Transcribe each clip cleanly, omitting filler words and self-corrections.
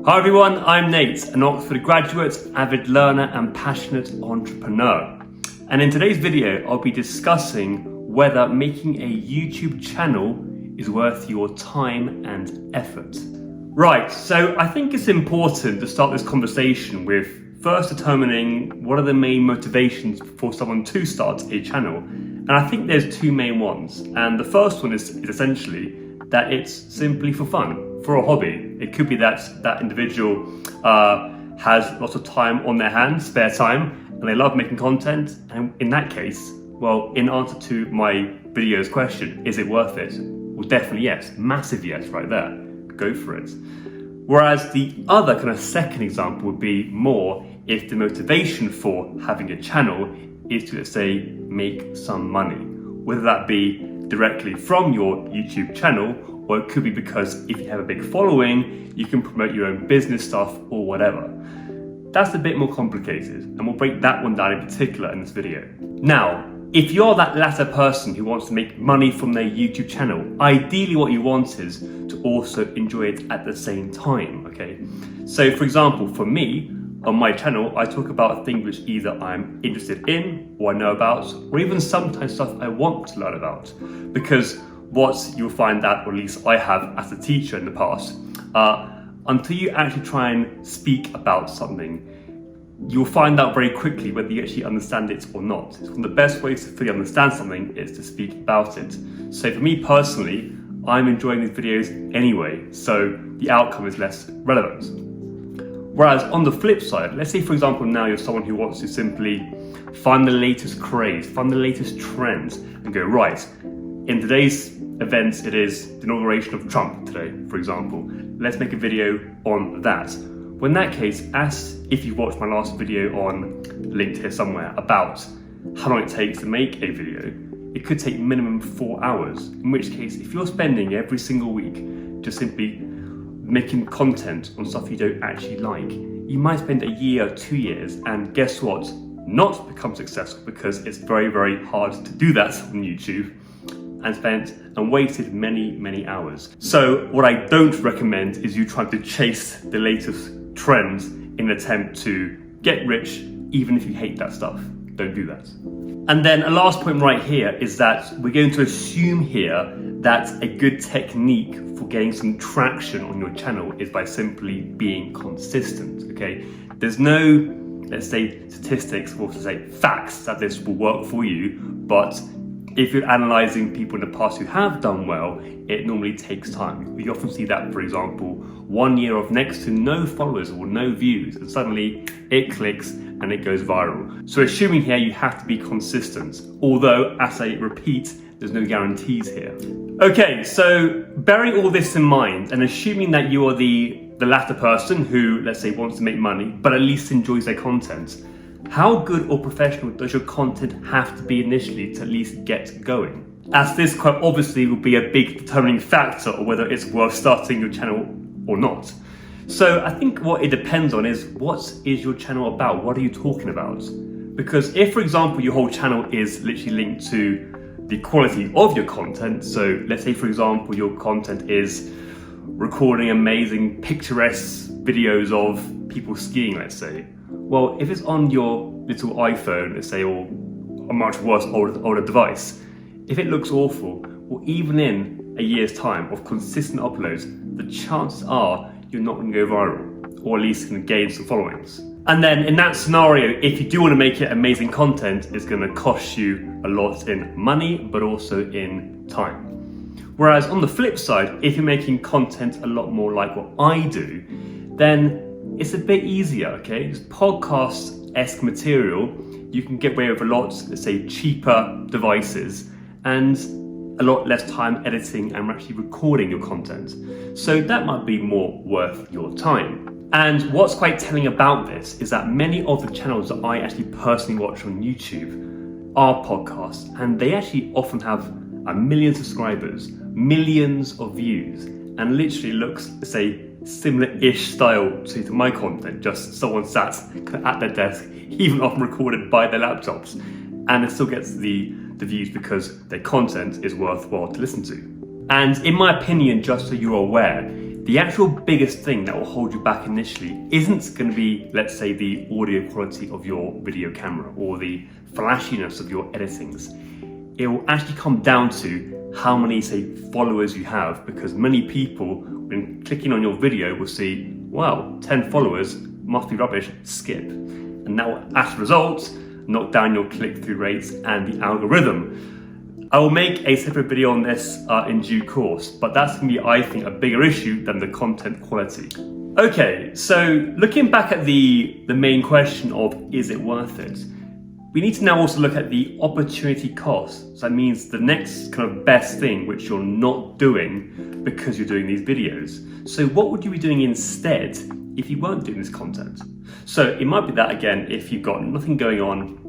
Hi everyone, I'm Nate, an Oxford graduate, avid learner and passionate entrepreneur. And in today's video, I'll be discussing whether making a YouTube channel is worth your time and effort. Right, so I think it's important to start this conversation with first determining what are the main motivations for someone to start a channel. And I think there's two main ones. And the first one is essentially that it's simply for fun, for a hobby. It could be that that individual has lots of time on their hands, spare time, and they love making content. And in that case, well, in answer to my video's question, is it worth it? Well, definitely yes, massive yes right there. Go for it. Whereas the other kind of second example would be more if the motivation for having a channel is to, let's say, make some money, whether that be directly from your YouTube channel, or it could be because if you have a big following, you can promote your own business stuff or whatever. That's a bit more complicated, and we'll break that one down in particular in this video. Now, if you're that latter person who wants to make money from their YouTube channel, ideally what you want is to also enjoy it at the same time, okay? So for example, for me, on my channel, I talk about things which either I'm interested in or I know about, or even sometimes stuff I want to learn about. Because what you'll find out, or at least I have as a teacher in the past, until you actually try and speak about something, you'll find out very quickly whether you actually understand it or not. It's one of the best ways to fully understand something is to speak about it. So for me personally, I'm enjoying these videos anyway, so the outcome is less relevant. Whereas on the flip side, let's say for example now you're someone who wants to simply find the latest craze, find the latest trends and go, right, in today's events it is the inauguration of Trump today, for example. Let's make a video on that. Well, in that case, as if you watched my last video on, linked here somewhere, about how long it takes to make a video, it could take minimum 4 hours. In which case, if you're spending every single week just simply making content on stuff you don't actually like, you might spend a year or 2 years and guess what? Not become successful, because it's very, very hard to do that on YouTube, and spent and wasted many hours. So what I don't recommend is you trying to chase the latest trends in an attempt to get rich, even if you hate that stuff. Don't do that. And then a last point right here is that we're going to assume here that a good technique for getting some traction on your channel is by simply being consistent, okay? There's no, let's say, statistics or to say facts that this will work for you, but if you're analyzing people in the past who have done well, it normally takes time. We often see that, for example, 1 year of next to no followers or no views, and suddenly it clicks and it goes viral. So assuming here you have to be consistent, although as I repeat, there's no guarantees here. Okay, so bearing all this in mind and assuming that you are the latter person who, let's say, wants to make money, but at least enjoys their content, how good or professional does your content have to be initially to at least get going? As this quite obviously will be a big determining factor of whether it's worth starting your channel or not. So I think what it depends on is, what is your channel about? What are you talking about? Because if, for example, your whole channel is literally linked to the quality of your content, so let's say, for example, your content is recording amazing picturesque videos of people skiing, let's say. Well, if it's on your little iPhone, let's say, or a much worse older device, if it looks awful, or even in a year's time of consistent uploads, the chances are you're not going to go viral, or at least going to gain some followings. And then in that scenario, if you do want to make it amazing content, it's going to cost you a lot in money, but also in time. Whereas on the flip side, if you're making content a lot more like what I do, then it's a bit easier, okay? It's podcast-esque material. You can get away with a lot, let's say, cheaper devices and a lot less time editing and actually recording your content. So that might be more worth your time. And what's quite telling about this is that many of the channels that I actually personally watch on YouTube are podcasts, and they actually often have 1 million subscribers, millions of views, and literally looks, say, similar-ish style to my content, just someone sat at their desk, even often recorded by their laptops, and it still gets the views because their content is worthwhile to listen to. And in my opinion, just so you're aware, the actual biggest thing that will hold you back initially isn't going to be, let's say, the audio quality of your video camera or the flashiness of your editings. It will actually come down to how many, say, followers you have, because many people, when clicking on your video, will see, wow, 10 followers, must be rubbish, skip. And that will, as a result, knock down your click-through rates and the algorithm. I will make a separate video on this in due course, but that's going to be, I think, a bigger issue than the content quality. Okay, so looking back at the main question of is it worth it, we need to now also look at the opportunity cost. So that means the next kind of best thing which you're not doing because you're doing these videos. So what would you be doing instead if you weren't doing this content? So it might be that, again, if you've got nothing going on,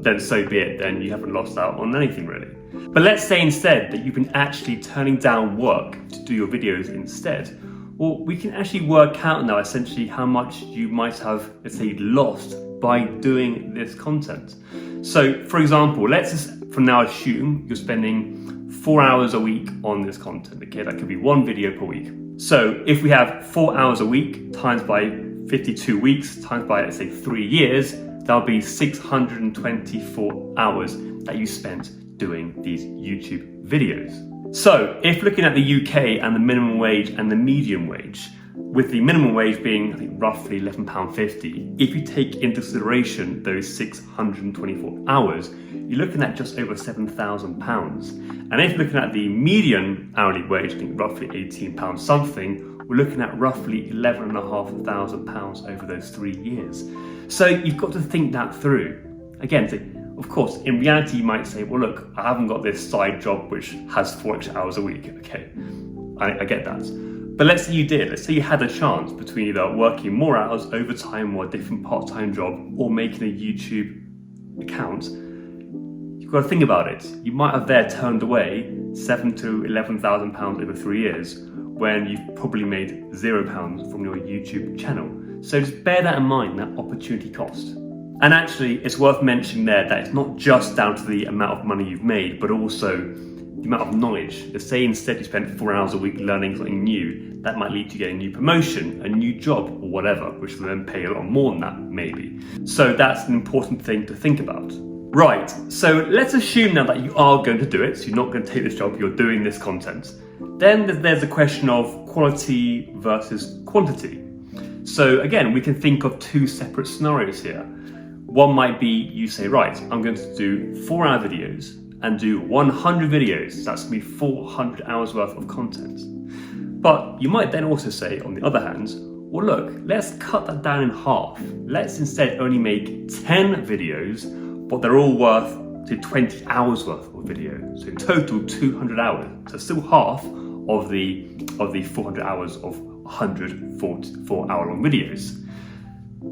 then so be it, then you haven't lost out on anything really. But let's say instead that you've been actually turning down work to do your videos instead. Well, we can actually work out now essentially how much you might have, let's say, lost by doing this content. So for example, let's just for now assume you're spending 4 hours a week on this content, okay? That could be one video per week. So if we have 4 hours a week times by 52 weeks times by, let's say, 3 years, that'll be 624 hours that you spent doing these YouTube videos. So if looking at the UK and the minimum wage and the median wage, with the minimum wage being, I think, roughly £11.50, if you take into consideration those 624 hours, you're looking at just over £7,000. And if looking at the median hourly wage, I think roughly £18 something, we're looking at roughly £11,500 over those 3 years. So you've got to think that through. Again, of course, in reality, you might say, well, look, I haven't got this side job which has 4 extra hours a week. Okay, I get that. But let's say you did. Let's say you had a chance between either working more hours, overtime, or a different part-time job, or making a YouTube account. You've got to think about it. You might have there turned away £7,000 to £11,000 over 3 years, when you've probably made £0 from your YouTube channel. So just bear that in mind, that opportunity cost. And actually, it's worth mentioning there that it's not just down to the amount of money you've made, but also the amount of knowledge. Let's say instead you spent 4 hours a week learning something new, that might lead to getting a new promotion, a new job, or whatever, which will then pay a lot more than that, maybe. So that's an important thing to think about. Right, so let's assume now that you are going to do it, so you're not going to take this job, you're doing this content. Then there's a question of quality versus quantity. So again, we can think of 2 separate scenarios here. One might be you say, right, I'm going to do 4-hour videos and do 100 videos. That's going to be 400 hours worth of content. But you might then also say, on the other hand, well, look, let's cut that down in half. Let's instead only make 10 videos, but they're all worth, say, 20 hours worth of video. So in total, 200 hours. So still half of the 400 hours of 144-hour-long videos.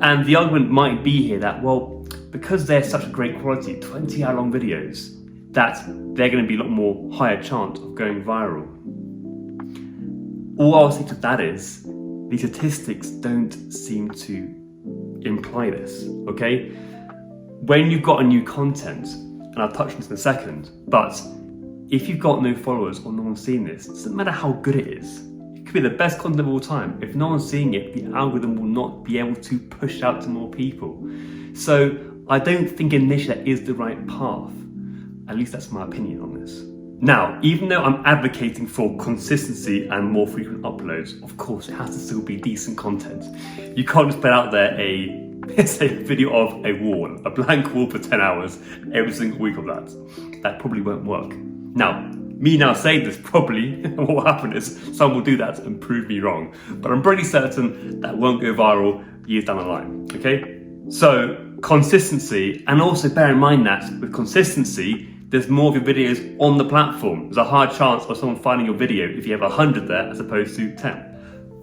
And the argument might be here that, well, because they're such a great quality, 20-hour-long videos, that they're going to be a lot more higher chance of going viral. All I'll say to that is, the statistics don't seem to imply this, okay? When you've got a new content, and I'll touch on this in a second, but if you've got no followers or no one's seen this, it doesn't matter how good it is. It could be the best content of all time. If no one's seeing it, the algorithm will not be able to push out to more people. So I don't think initially that is the right path. At least that's my opinion on this. Now, even though I'm advocating for consistency and more frequent uploads, of course, it has to still be decent content. You can't just put out there let's say, a video of a wall, a blank wall for 10 hours, every single week of that. That probably won't work. Now, me now saying this, probably what will happen is someone will do that and prove me wrong. But I'm pretty certain that won't go viral years down the line, okay? So, consistency, and also bear in mind that with consistency, there's more of your videos on the platform. There's a high chance of someone finding your video if you have 100 there as opposed to 10.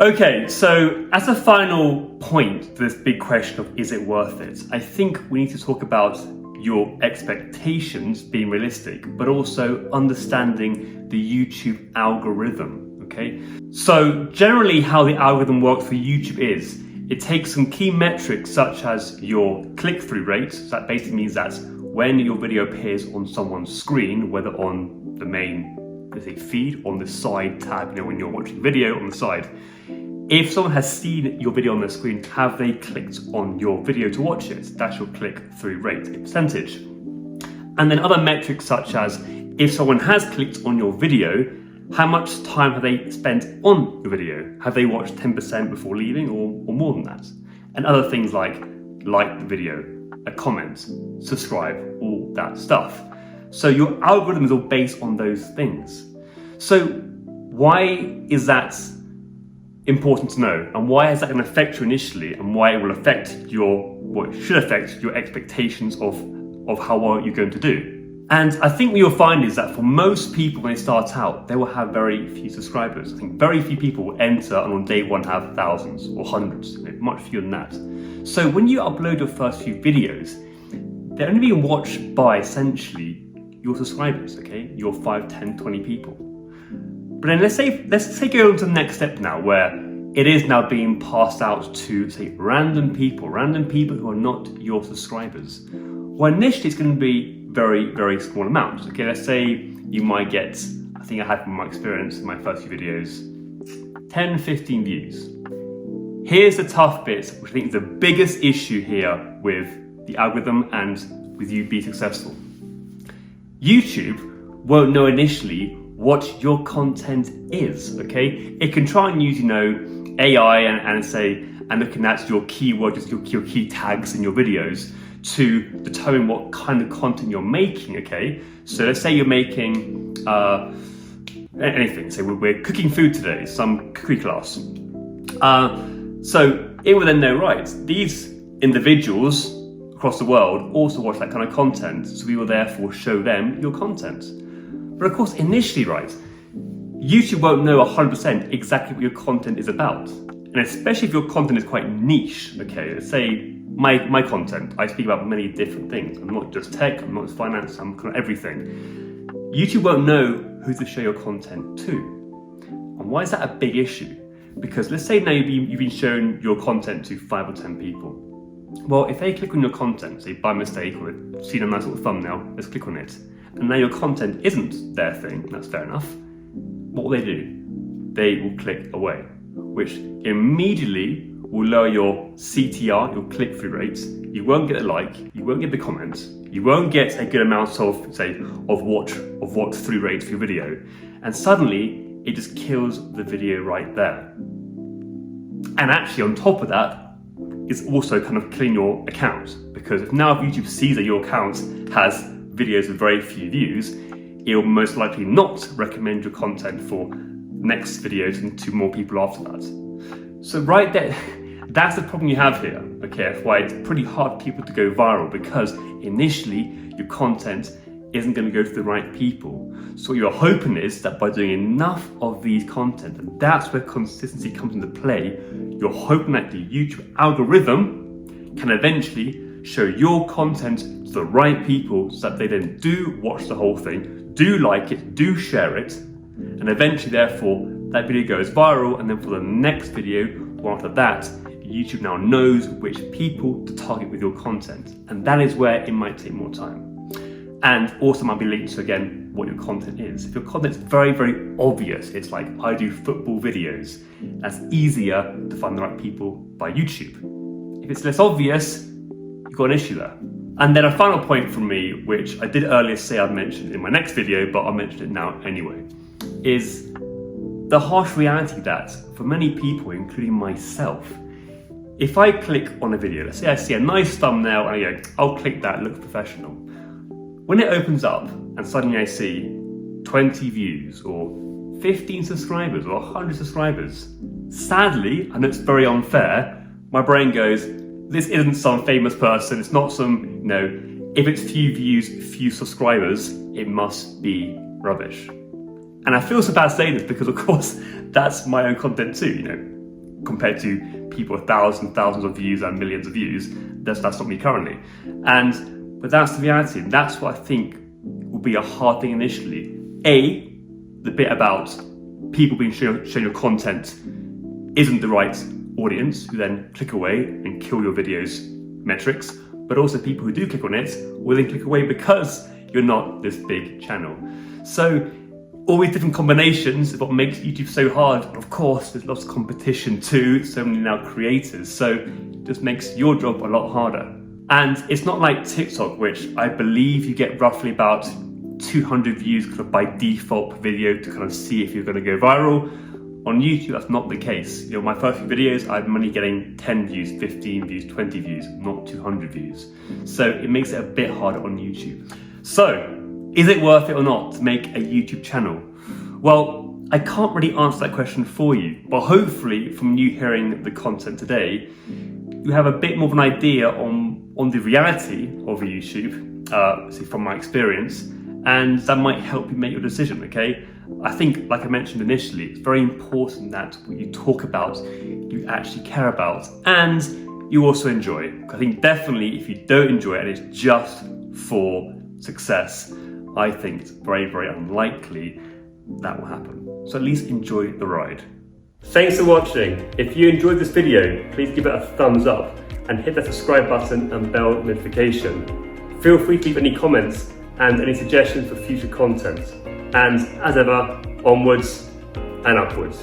Okay, so as a final point to this big question of is it worth it, I think we need to talk about your expectations being realistic, but also understanding the YouTube algorithm, okay? So generally how the algorithm works for YouTube is, it takes some key metrics such as your click-through rate. So that basically means that when your video appears on someone's screen, whether on the main there's a feed on the side tab, when you're watching a video on the side. If someone has seen your video on their screen, have they clicked on your video to watch it? That's your click-through rate, a percentage. And then other metrics such as, if someone has clicked on your video, how much time have they spent on your video? Have they watched 10% before leaving or more than that? And other things like the video, a comment, subscribe, all that stuff. So your algorithm is all based on those things. So why is that important to know? And why is that going to affect you initially? And why it will affect it should affect your expectations of how well you're going to do? And I think what you'll find is that for most people, when they start out, they will have very few subscribers. I think very few people will enter and on day one have thousands or hundreds, much fewer than that. So when you upload your first few videos, they're only being watched by essentially your subscribers, okay? Your 5, 10, 20 people. But then let's say go on to the next step now, where it is now being passed out to, say, random people who are not your subscribers. Well, initially it's going to be very, very small amounts. Okay, let's say you might get, I think I had from my experience in my first few videos, 10, 15 views. Here's the tough bit, which I think is the biggest issue here with the algorithm and with you being successful. YouTube won't know initially what your content is, okay? It can try and use, AI and looking at your keywords, your key tags in your videos to determine what kind of content you're making, okay? So let's say you're making anything. Say we're cooking food today, some cookery class. So it will then know, right, these individuals across the world also watch that kind of content, so we will therefore show them your content. But of course, initially, right, YouTube won't know 100% exactly what your content is about. And especially if your content is quite niche, okay? Let's say my content, I speak about many different things. I'm not just tech, I'm not just finance, I'm kind of everything. YouTube won't know who to show your content to. And why is that a big issue? Because let's say now you've been showing your content to 5 or 10 people. Well, if they click on your content, say by mistake, or they've seen a nice little thumbnail, let's click on it, and now your content isn't their thing, that's fair enough, what will they do? They will click away, which immediately will lower your CTR, your click-through rates. You won't get a like, you won't get the comments, you won't get a good amount of, say, of watch through rate for your video, and suddenly it just kills the video right there. And actually, on top of that, it's also kind of killing your account, because if YouTube sees that your account has videos with very few views, it will most likely not recommend your content for next videos and to more people after that. So right there, that's the problem you have here, okay? That's why it's pretty hard for people to go viral, because initially your content isn't going to go to the right people. So what you're hoping is that by doing enough of these content, and that's where consistency comes into play, you're hoping that the YouTube algorithm can eventually show your content to the right people so that they then do watch the whole thing, do like it, do share it, and eventually therefore that video goes viral, and then for the next video or after that, YouTube now knows which people to target with your content. And that is where it might take more time. And also might be linked to, again, what your content is. If your content's very, very obvious, it's like, I do football videos, that's easier to find the right people by YouTube. If it's less obvious, you've got an issue there. And then a final point from me, which I did earlier say I'd mentioned in my next video, but I'll mention it now anyway, is the harsh reality that for many people, including myself, if I click on a video, let's say I see a nice thumbnail and I go, I'll click that, it looks professional. When it opens up and suddenly I see 20 views or 15 subscribers or 100 subscribers, sadly, I know it's very unfair, my brain goes, this isn't some famous person, it's not some, if it's few views, few subscribers, it must be rubbish. And I feel so bad saying this because, of course, that's my own content too, compared to people with thousands of views and millions of views. That's not me currently. But that's the reality. And that's what I think will be a hard thing initially. The bit about people being shown your content isn't the right audience, who then click away and kill your video's metrics. But also people who do click on it will then click away because you're not this big channel. So all these different combinations is what makes YouTube so hard. And of course, there's lots of competition too, so many now creators, so it just makes your job a lot harder. And it's not like TikTok, which I believe you get roughly about 200 views kind of by default per video to kind of see if you're going to go viral. On YouTube, that's not the case. You know, my first few videos, I'm only getting 10 views, 15 views, 20 views, not 200 views. So it makes it a bit harder on YouTube. So, is it worth it or not to make a YouTube channel? Well, I can't really answer that question for you, but hopefully from you hearing the content today, you have a bit more of an idea on the reality of YouTube, see from my experience, and that might help you make your decision, okay? I think, like I mentioned initially, it's very important that what you talk about, you actually care about, and you also enjoy. I think definitely if you don't enjoy it and it's just for success, I think it's very, very unlikely that will happen. So at least enjoy the ride. Thanks for watching. If you enjoyed this video, please give it a thumbs up and hit that subscribe button and bell notification. Feel free to leave any comments and any suggestions for future content. And as ever, onwards and upwards.